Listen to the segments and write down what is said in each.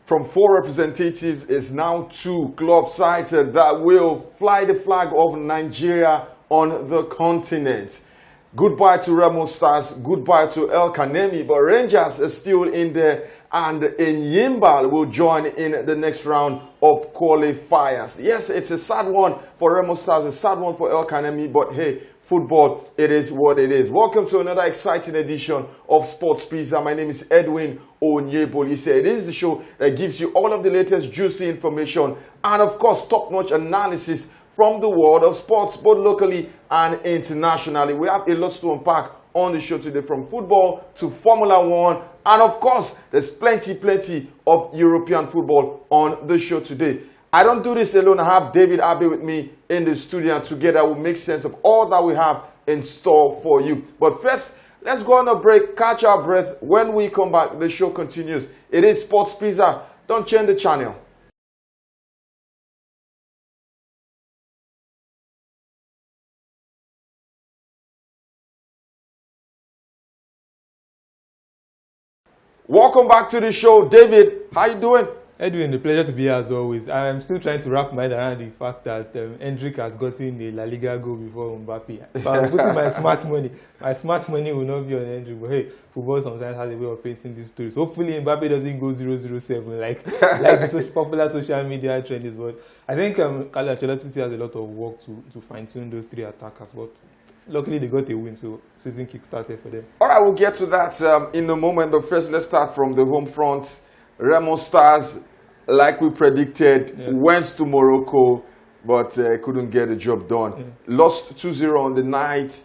From 4 representatives is now 2 club sides that will fly the flag of Nigeria on the continent. Goodbye to Remo Stars, goodbye to El Kanemi, but Rangers is still in there, and Enyimba will join in the next round of qualifiers. Yes, it's a sad one for Remo Stars, a sad one for El Kanemi, but hey, football, it is what it is. Welcome to another exciting edition of Sports Pizza. My name is Edwin Onyebolise. It is the show that gives you all of the latest juicy information and, of course, top-notch analysis from the world of sports, both locally and internationally. We have a lot to unpack on the show today, from football to Formula One, and of course, there's plenty of European football on the show today. I don't do this alone. I have David Abbey with me in the studio, and together we'll make sense of all that we have in store for you. But first, let's go on a break, catch our breath. When we come back, the show continues. It is Sports Pizza. Don't change the channel. Welcome back to the show. David, how you doing? Edwin, a pleasure to be here as always. I am still trying to wrap my head around the fact that Hendrik has gotten a La Liga goal before Mbappe. If I'm putting my smart money will not be on Hendrik. But hey, football sometimes has a way of painting these stories. Hopefully Mbappe doesn't go 007 like the popular social media trend is. But I think Carlo Ancelotti has a lot of work to fine-tune those 3 attackers. But luckily they got a win, so season kick started for them. All right, we'll get to that in a moment. But first, let's start from the home front. Remo Stars, like we predicted, went to Morocco, but couldn't get the job done. Lost 2-0 on the night.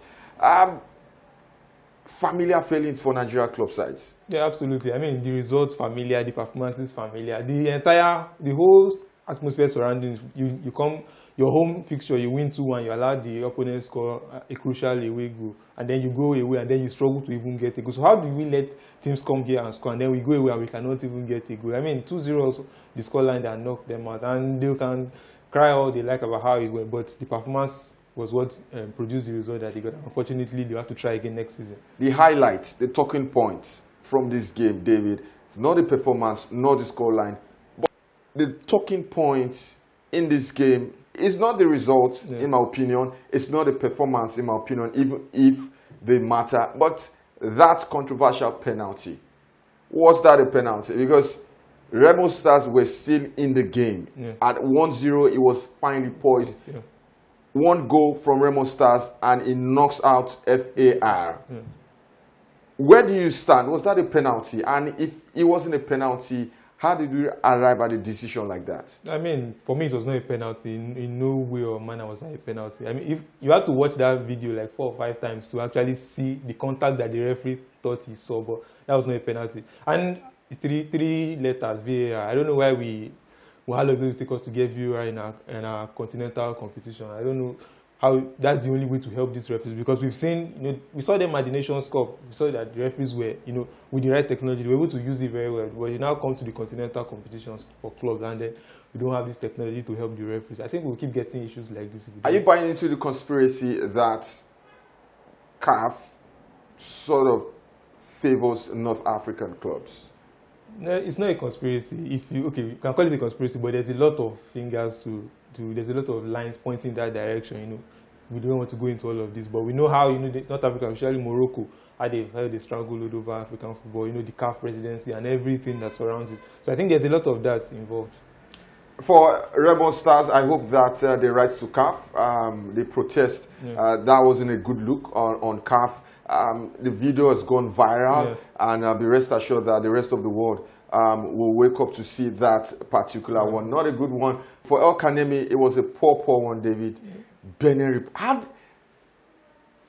Familiar feelings for Nigeria club sides. Yeah, absolutely. I mean, the results familiar, the performances familiar, the whole atmosphere surrounding you come. Your home fixture, you win 2-1, you allow the opponent score a crucial away goal, and then you go away and then you struggle to even get a goal. So how do we let teams come here and score, and then we go away and we cannot even get a goal? I mean, 2-0, the scoreline that knocked them out, and they can cry all they like about how it went, but the performance was what produced the result that they got. Unfortunately, they have to try again next season. The highlights, the talking points from this game, David, it's not the performance, not the scoreline, but the talking points in this game. It's not the results, in my opinion. It's not the performance, in my opinion, even if they matter. But that controversial penalty, was that a penalty? Because Remo Stars were still in the game. At 1-0, it was finally poised. One goal from Remo Stars, and it knocks out FAR. Where do you stand? Was that a penalty? And if it wasn't a penalty, how did you arrive at a decision like that? I mean, for me, it was not a penalty. In no way or manner was that a penalty. I mean, if you had to watch that video like 4 or 5 times to actually see the contact that the referee thought he saw, but that was not a penalty. And three letters, VAR. I don't know why how long it will take us to get VAR in our continental competition. I don't know how that's the only way to help these referees, because we've seen, we saw them at the Nations Cup. We saw that the referees were, with the right technology, they were able to use it very well. But you now come to the continental competitions for clubs, and then we don't have this technology to help the referees. I think we'll keep getting issues like this. Are you buying into the conspiracy that CAF sort of favors North African clubs? No, it's not a conspiracy. you can call it a conspiracy, but there's a lot of fingers there's a lot of lines pointing that direction. We don't want to go into all of this, but we know how North Africa, especially Morocco, how they struggled over African football. The CAF presidency and everything that surrounds it. So I think there's a lot of that involved. For Remo Stars, I hope that they write to CAF, they protest. That wasn't a good look on CAF. The video has gone viral, and be rest assured that the rest of the world will wake up to see that particular one. Not a good one. For El Kanemi, it was a poor one, David. Benin, I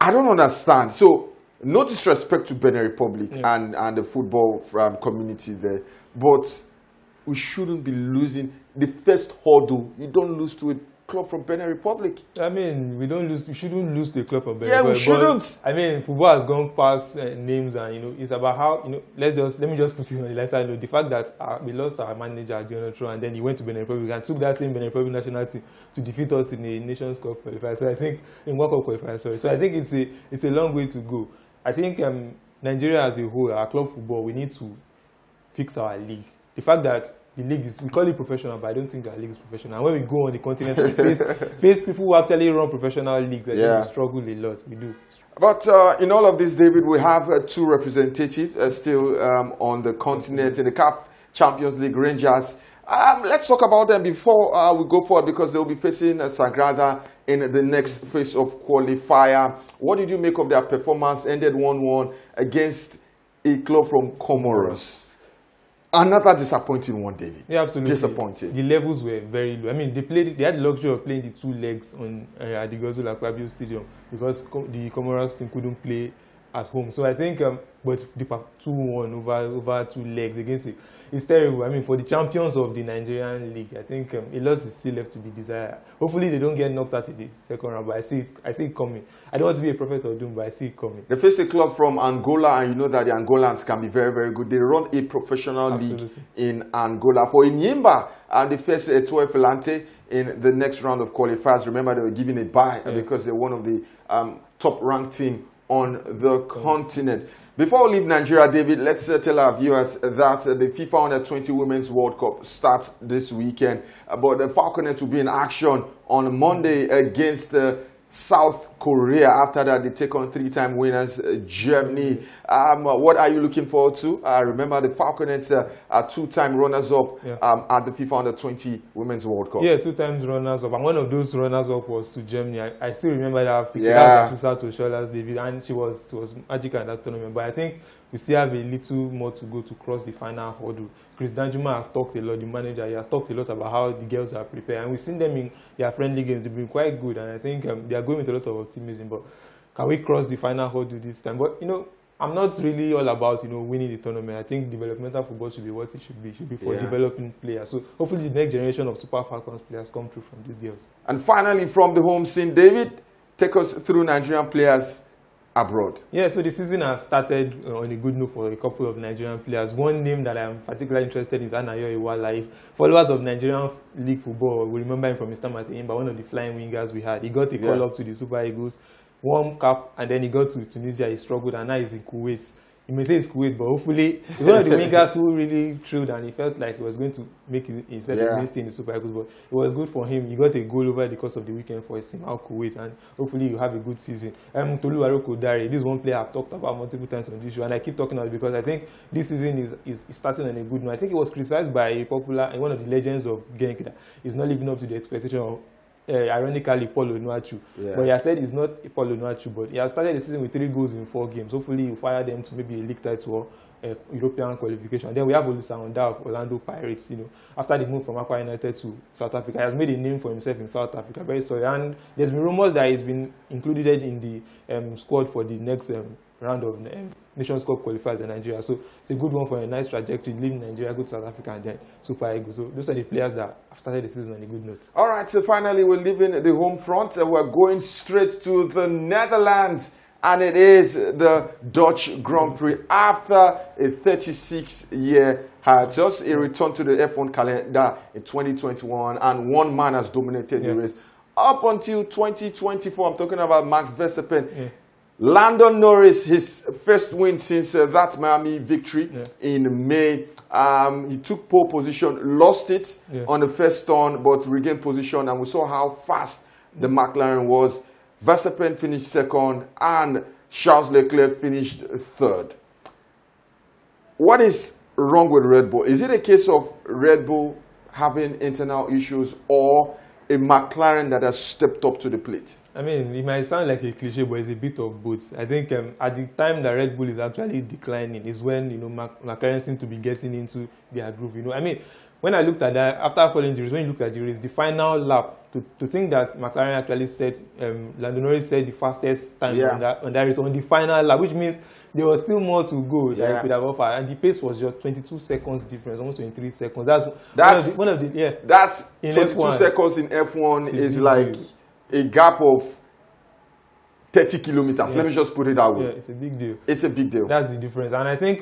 don't understand. So, no disrespect to Benin Republic and the football community there, but we shouldn't be losing the first hurdle. You don't lose to a club from Benin Republic. I mean, we shouldn't lose to a club from Benin Republic. Yeah, we shouldn't. But, I mean, football has gone past names, and it's about how let me just put it on the lighter note. The fact that we lost our manager and then he went to Benin Republic and took that same Benin Republic national team to defeat us in the Nations Cup qualifier. So I think in World Cup qualifier, sorry. So I think it's a long way to go. I think Nigeria as a whole, our club football, we need to fix our league. The fact that the league is, we call it professional, but I don't think our league is professional. And when we go on the continent, we face people who actually run professional leagues. I think we struggle a lot. We do. But in all of this, David, we have two representatives still on the continent in the CAF Champions League, Rangers. Let's talk about them before we go forward, because they'll be facing Sagrada in the next phase of qualifier. What did you make of their performance? Ended 1-1 against a club from Comoros. Another disappointing one, David. Yeah, absolutely. Disappointing. The levels were very low. I mean, they had the luxury of playing the two legs on at the Gozo Lakwabio Stadium, because the Comoros team couldn't play at home. So I think, but the 2-1 over 2 legs against it, it's terrible. I mean, for the champions of the Nigerian league, I think a lot is still left to be desired. Hopefully, they don't get knocked out in the second round, but I see it coming. I don't want to be a prophet of doom, but I see it coming. They face a club from Angola, and you know that the Angolans can be very, very good. They run a professional league in Angola. For Inyimba, they face Eto'o Filante in the next round of qualifiers. Remember, they were given a bye because they're one of the top-ranked team on the continent. Before we leave Nigeria, David, let's tell our viewers that the FIFA Under-20 Women's World Cup starts this weekend. But the Falconets will be in action on Monday against South Korea. After that, they take on 3-time winners Germany. What are you looking forward to? Remember, the Falconets are 2-time runners-up at the FIFA Under-20 Women's World Cup. Yeah, 2 times runners-up. And one of those runners-up was to Germany. I still remember that picture. That was sister to Shola's David, and she was magical in that tournament. But I think we still have a little more to go to cross the final hurdle. Chris Danjuma has talked a lot, the manager, he has talked a lot about how the girls are prepared. And we've seen them in their friendly games. They've been quite good. And I think they are going with a lot of optimism. But can we cross the final hurdle this time? But, you know, I'm not really all about, you know, winning the tournament. I think developmental football should be what it should be. It should be for developing players. So hopefully the next generation of Super Falcons players come through from these girls. And finally, from the home scene, David, take us through Nigerian players abroad. Yeah, so the season has started on a good note for a couple of Nigerian players. One name that I'm particularly interested in is Anayo Iwala. Followers of Nigerian League football will remember him from Mr. Martin, but one of the flying wingers we had. He got a call up to the Super Eagles, warm cap, and then he got to Tunisia. He struggled, and now he's in Kuwait. You may say it's Kuwait, but hopefully he's one of the wingers who really thrilled, and he felt like he was going to make himself a mistake in the Super Eagles. But it was good for him. He got a goal over the course of the weekend for his team out Kuwait, and hopefully you have a good season. Tolu Aroko Dare, this is one player I've talked about multiple times on this show, and I keep talking about it because I think this season is starting on a good note. I think it was criticized by a popular, one of the legends of Genk, that is not living up to the expectation of ironically Paul Onuachu. But he has said he's not Paul Onuachu, but he has started the season with 3 goals in 4 games. Hopefully he'll fire them to maybe a league title or European qualification. And then we have Olisa Onda of Orlando Pirates, you know, after the move from Aqua United to South Africa. He has made a name for himself in South Africa, very sorry. And there's been rumors that he's been included in the squad for the next round of Nations Cup qualifiers in Nigeria. So it's a good one for a nice trajectory, leave Nigeria, go to South Africa, and then Super Eagles. So those are the players that have started the season on a good note. All right, so finally we're leaving the home front and we're going straight to the Netherlands. And it is the Dutch Grand Prix after a 36-year hiatus. It returned to the F1 calendar in 2021, and one man has dominated the race up until 2024. I'm talking about Max Verstappen. Lando Norris, his first win since that Miami victory in May. He took pole position, lost it on the first turn, but regained position, and we saw how fast the McLaren was. Verstappen finished second, and Charles Leclerc finished third. What is wrong with Red Bull? Is it a case of Red Bull having internal issues, or a McLaren that has stepped up to the plate? I mean, it might sound like a cliche, but it's a bit of both. I think at the time that Red Bull is actually declining is when, you know, McLaren seem to be getting into their groove. You know, I mean, when I looked at that after following the race, when you look at the race, the final lap, to think that McLaren actually set, Lando Norris set the fastest time on that race on the final lap, which means there was still more to go that he could have offered, and the pace was just 22 seconds difference, almost 23 seconds. That's one of the That's 22 F1, seconds in F1 is like a gap of 30 kilometers. Let me just put it that way. Yeah, it's a big deal. It's a big deal. That's the difference, and I think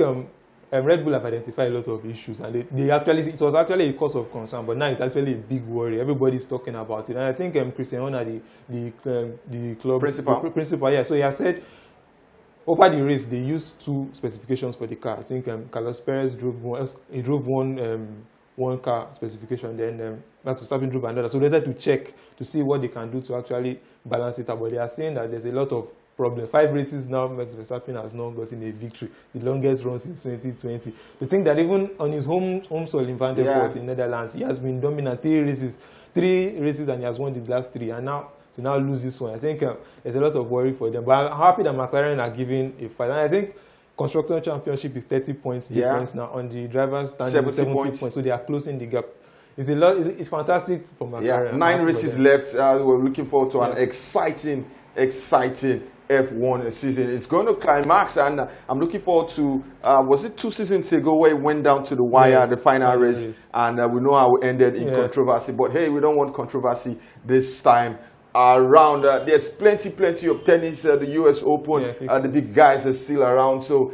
Red Bull have identified a lot of issues, and it was actually a cause of concern, but now it's actually a big worry. Everybody's talking about it, and I think Christian Horner, the club principal, so he has said over the race they used 2 specifications for the car. I think Carlos Perez drove one one car specification, then Max Verstappen drove another. So they had to check to see what they can do to actually balance it out. But they are saying that there's a lot of problems. 5 races now, Max Verstappen has not gotten a victory, the longest run since 2020. To think that even on his home soil in Van der Voort in Netherlands, he has been dominant 3 races, and he has won the last 3. And now to now lose this one, I think there's a lot of worry for them. But I'm happy that McLaren are giving a fight. And I think Constructor Championship is 30 points difference now. On the drivers standing 70 points. So they are closing the gap. It's a lot. It's fantastic for McLaren. 9 races left. We're looking forward to an exciting F1 season. It's going to climax, and I'm looking forward to, was it 2 seasons ago where it went down to the wire, the final race, and we know how it ended in controversy. But hey, we don't want controversy this time around. There's plenty of tennis. The US Open, the big guys are still around. So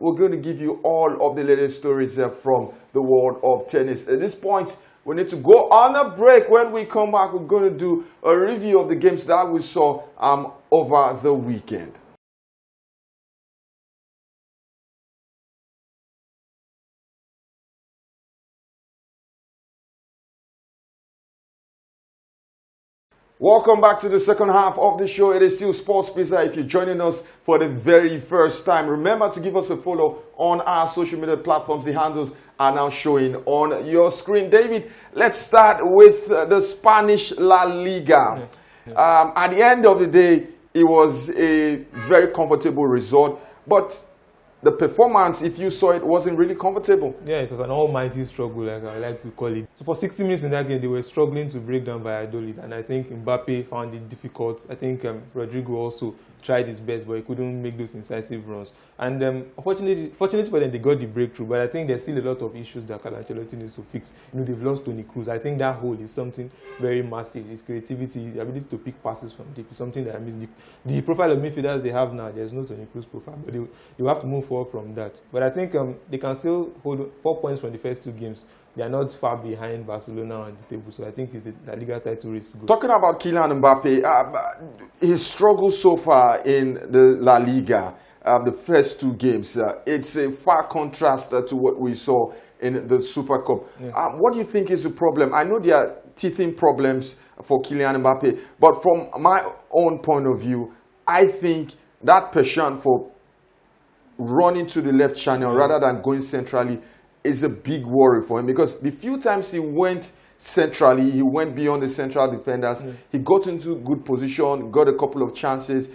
we're going to give you all of the latest stories from the world of tennis. At this point, we need to go on a break. When we come back, we're going to do a review of the games that we saw over the weekend. Welcome back to the second half of the show. It is still Sports Pizza. If you're joining us for the very first time, remember to give us a follow on our social media platforms. The handles are now showing on your screen. David, let's start with the Spanish La Liga. At the end of the day, it was a very comfortable result, but the performance, if you saw it, wasn't really comfortable. Yeah, it was an almighty struggle, like I like to call it. So for 60 minutes in that game, they were struggling to break down Valladolid, and I think Mbappe found it difficult. I think Rodrigo also tried his best, but he couldn't make those incisive runs. And fortunately for them, they got the breakthrough. But I think there's still a lot of issues that Carlo Ancelotti needs to fix. You know, they've lost Toni Kroos. I think that hole is something very massive. His creativity, the ability to pick passes from deep is something that I miss. The profile of midfielders they have now, there's no Toni Kroos profile, but you have to move forward from that. But I think they can still hold 4 points from the first 2 games. They are not far behind Barcelona on the table, so I think it's a La Liga title race. Talking about Kylian Mbappe, his struggle so far in the La Liga, the first 2 games, it's a far contrast to what we saw in the Super Cup. What do you think is the problem? I know there are teething problems for Kylian Mbappe, but from my own point of view, I think that passion for running to the left channel rather than going centrally is a big worry for him, because the few times he went centrally, he went beyond the central defenders, he got into good position, got a couple of chances.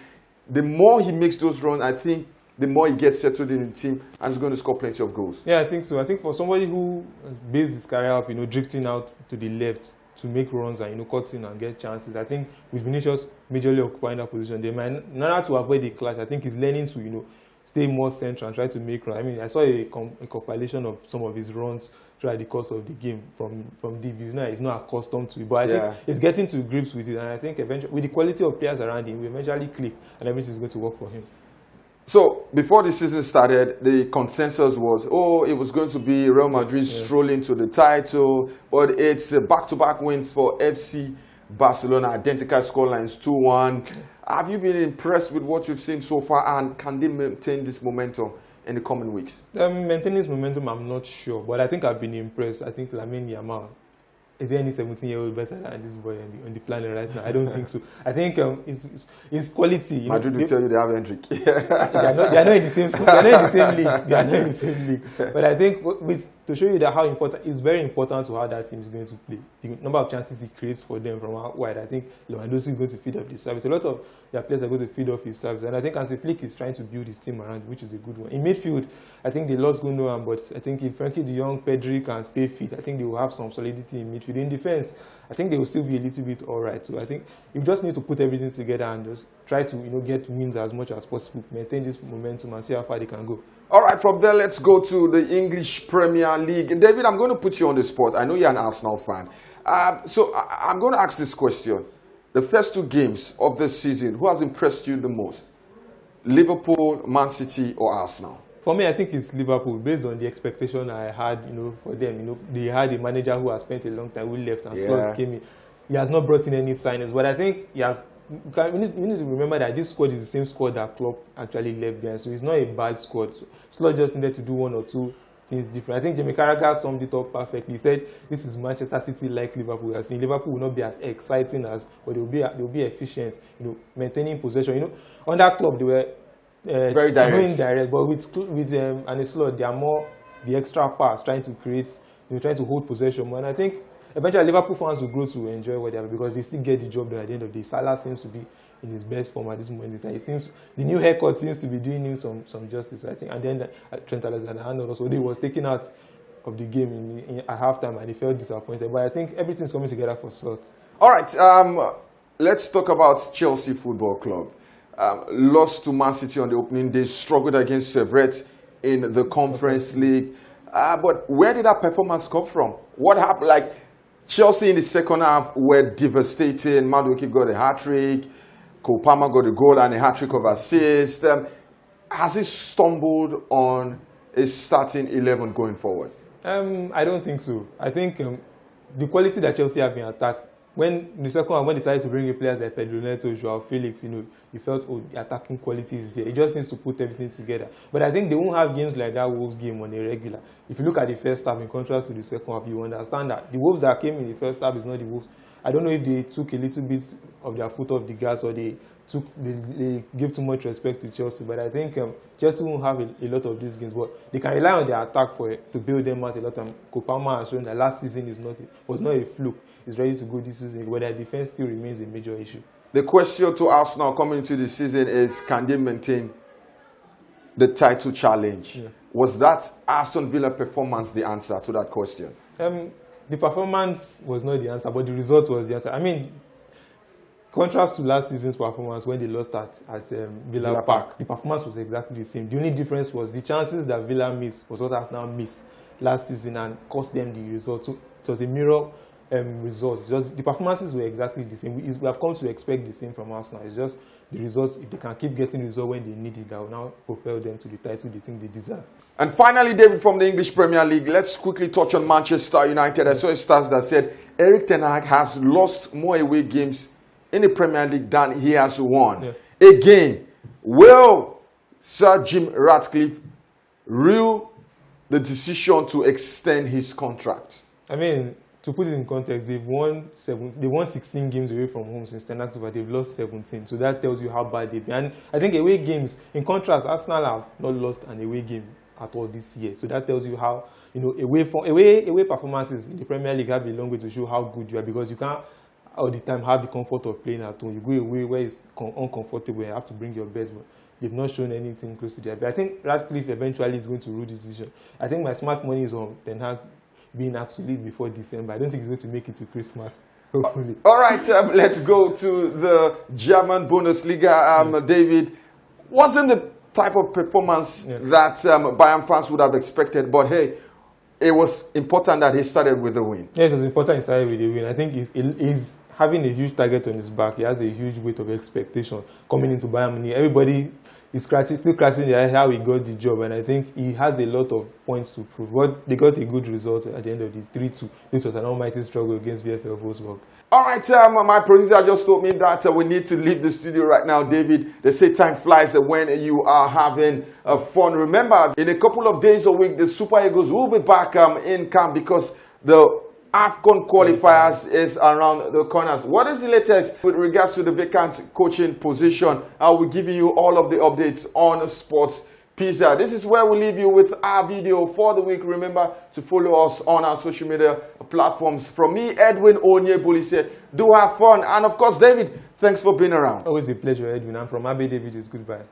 The more he makes those runs, I think the more he gets settled in the team and is going to score plenty of goals. Yeah, I think so. I think for somebody who based his career up, drifting out to the left to make runs and cut in and get chances, I think with Vinicius majorly occupying that position, they might, in order to avoid the clash, I think he's learning to stay more central and try to make runs. I mean, I saw a compilation of some of his runs throughout the course of the game from deep. He's not accustomed to it, but I think he's getting to grips with it, and I think eventually, with the quality of players around him, we eventually click, and everything is going to work for him. So, before the season started, the consensus was, it was going to be Real Madrid strolling to the title, but it's back-to-back wins for FC Barcelona, identical scorelines 2-1. Have you been impressed with what you've seen so far, and can they maintain this momentum in the coming weeks? Maintaining this momentum, I'm not sure, but I think I've been impressed. I think Lamine Yamal, is there any 17-year-old better than this boy on the planet right now? I don't think so. I think his quality. Madrid will tell you they have Hendrick. they are not in the same school. They are not in the same league. They are not in the same league. But I think to show you that how important, it's very important to how that team is going to play. The number of chances he creates for them from out wide. I think Lewandowski is going to feed off the service. A lot of their players are going to feed off his service. And I think Hansi Flick is trying to build his team around, which is a good one. In midfield, I think they lost Gundogan, but I think if Frankie de Jong, Pedri can stay fit, I think they will have some solidity in midfield. In defense, I think they will still be a little bit all right. So I think you just need to put everything together and just try to get wins as much as possible, maintain this momentum, and see how far they can go. All right, from there, let's go to the English Premier League. David, I'm going to put you on the spot. I know you're an Arsenal fan. So I'm going to ask this question. The first 2 games of this season, who has impressed you the most? Liverpool, Man City, or Arsenal? For me, I think it's Liverpool, based on the expectation I had, for them. They had a manager who has spent a long time, who left, and Slot came in. He has not brought in any signings, but I think he has. We need to remember that this squad is the same squad that Klopp actually left behind, so it's not a bad squad. So Slot just needed to do 1 or 2 things different. I think Jamie Carragher summed it up perfectly. He said, "This is Manchester City like Liverpool. We are seeing Liverpool will not be as exciting as, but they'll be efficient. Maintaining possession. On that club they were very direct. going direct, but with and a slot they are more the extra pass, trying to create, trying to hold possession more. And I think eventually Liverpool fans will grow to enjoy what they have because they still get the job done at the end of the day. Salah seems to be in his best form at this moment in time. It seems the new haircut seems to be doing him some justice, I think. And then Trent Alexander-Arnold also, he was taken out of the game at halftime and he felt disappointed. But I think everything's coming together for Slot. All right, let's talk about Chelsea Football Club. Lost to Man City on the opening day, struggled against Everett in the Conference League. But where did that performance come from? What happened? Like, Chelsea in the second half were devastating. Madueke got a hat-trick. Cole Palmer got a goal and a hat-trick of assist. Has he stumbled on a starting 11 going forward? I don't think so. I think the quality that Chelsea have in attack, when the second half, when they decided to bring in players like Pedro Neto, Joao Felix, you felt, oh, the attacking quality is there. It just needs to put everything together. But I think they won't have games like that Wolves game on a regular. If you look at the first half in contrast to the second half, you understand that the Wolves that came in the first half is not the Wolves. I don't know if they took a little bit of their foot off the gas or they give too much respect to Chelsea. But I think Chelsea won't have a lot of these games. But they can rely on their attack to build them out a lot. And Cole Palmer has shown that last season was not a fluke. He's ready to go this season, but their defense still remains a major issue. The question to Arsenal coming into the season is, can they maintain the title challenge? Yeah. Was that Aston Villa performance the answer to that question? The performance was not the answer, but the result was the answer. I mean, contrast to last season's performance when they lost at Villa Park, the performance was exactly the same. The only difference was the chances that Villa missed was what Arsenal missed last season and cost them the result. So it was a mirror results. Just the performances were exactly the same. We have come to expect the same from Arsenal. It's just the results, if they can keep getting results when they need it, that will now propel them to the title they think they deserve. And finally, David, from the English Premier League, let's quickly touch on Manchester United. I saw a stats that said Erik ten Hag has lost more away games in the Premier League than he has won. Yeah. Again, will Sir Jim Ratcliffe rue the decision to extend his contract? I mean, to put it in context, they won 16 games away from home since 10 October. They've lost 17. So that tells you how bad they've been. And I think away games, in contrast, Arsenal have not lost an away game at all this year. So that tells you how, away performances in the Premier League have a long way to show how good you are, because you can't all the time have the comfort of playing at home. You go away where it's uncomfortable, you have to bring your best, but they've not shown anything close to that. But I think Ratcliffe eventually is going to rule this decision. I think my smart money is on Ten Hag being asked to leave before December. I don't think he's going to make it to Christmas, hopefully. All right, let's go to the German Bundesliga. David, wasn't the type of performance that Bayern fans would have expected, but hey, it was important that he started with the win. Yeah, it was important he started with the win. I think he's having a huge target on his back. He has a huge weight of expectation coming into Bayern Munich. Everybody is still scratching their head how he got the job, and I think he has a lot of points to prove. But they got a good result at the end of the 3-2. This was an almighty struggle against VfL Wolfsburg. All right, my producer just told me that we need to leave the studio right now, David. They say time flies when you are having fun. Remember, in a couple of days a week, the Super Eagles will be back in camp because the AFCON qualifiers is around the corners. What is the latest with regards to the vacant coaching position? I will give you all of the updates on Sports Pizza. This is where we leave you with our video for the week. Remember to follow us on our social media platforms. From me, Edwin Onyebuli said, do have fun. And of course, David, thanks for being around. Always a pleasure, Edwin. And from Abe David, it's goodbye.